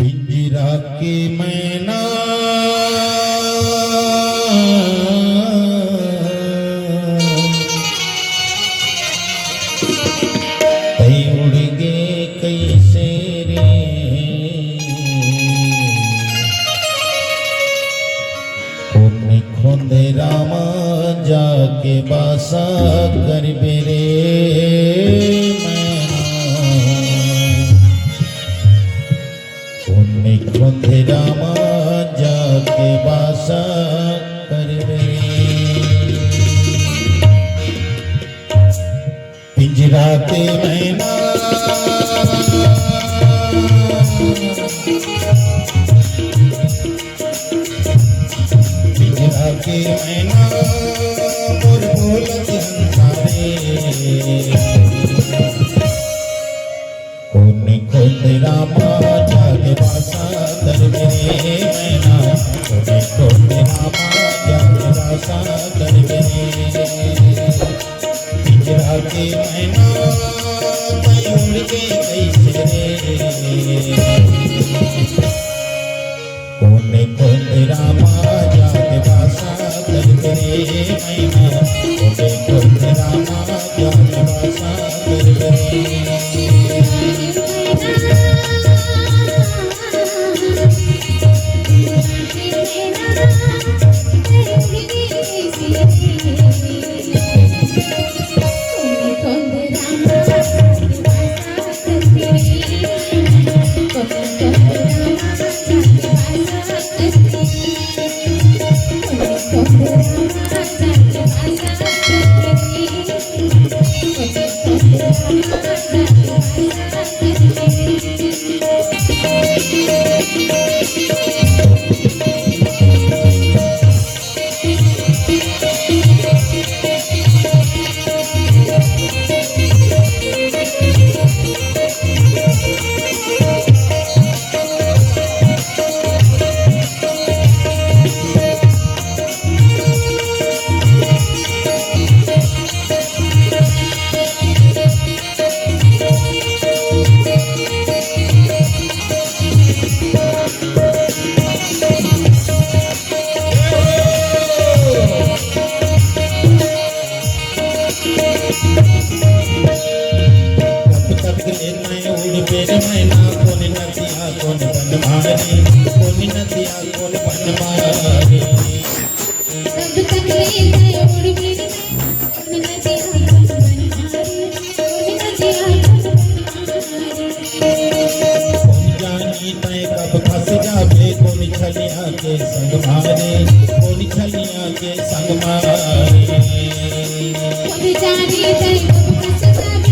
पिंजरा के मैना कई उड़ गए कैसे रे कोने खोंदे रामा जाके बासा कर बेरे खोंदे रामा जाके बासा करवे पिंजरा के मैना पिंजरा के मैना मोर बोलत हंसारे कोने खोंदे रामा जाके बासा कर मेरे मैना कोने खोंदे रामा जाके बासा कर मेरे पिंजरा के मैना कई उड़ के कैसे रे कोने खोंदे रामा जाके बासा कर मेरे मैना कोने खोंदे रामा जाके बासा कर मेरे मेरे मैना कौन नदिया कौन बन मारे कौन नदिया कौन बन मारे सब तक ले गए उड़ मेरे कौन नदिया कौन बन मारे कौन नदिया कौन जानी तय कब फंस जावे कौन छलिया के संग मारे कौन छलिया के संग मारे कौन जानी तय कब फंस जावे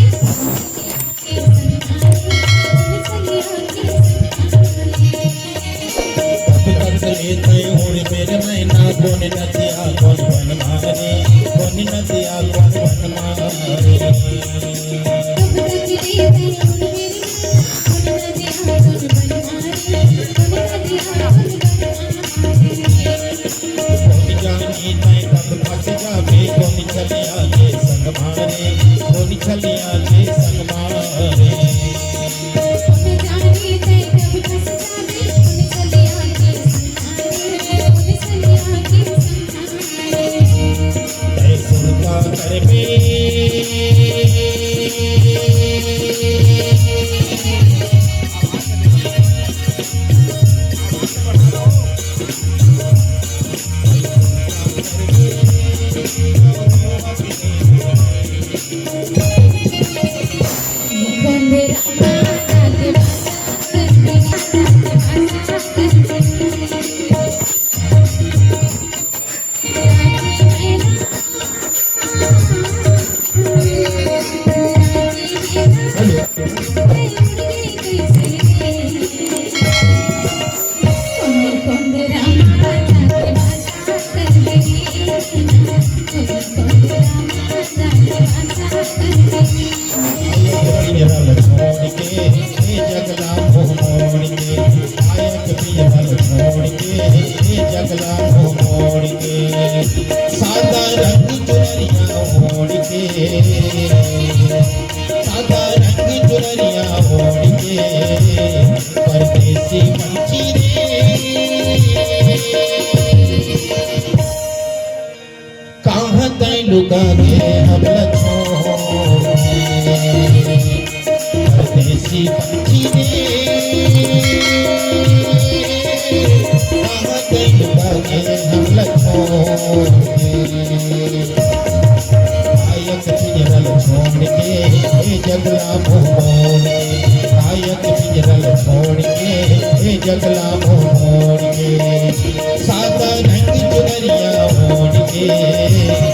मेरे मैना कौन नदिया कौन बन मारे कौन नदिया कौन बन मारे कौन जानी तय कब फंस जावे कौन छलिया के संग मारे कौन छलिया के संग मारे सादा रंग चुनरिया ओढ़ के परदेसी लुका के हम छोड़ परदेसी पंछी ने कहाँ गई लुका के हम छोड़ आयत पिंजरल छोड़ के जगला मोड़ आयत पिंजरल छोड़ के जगला मोड़ के सादा रंग चुनरिया ओढ़ के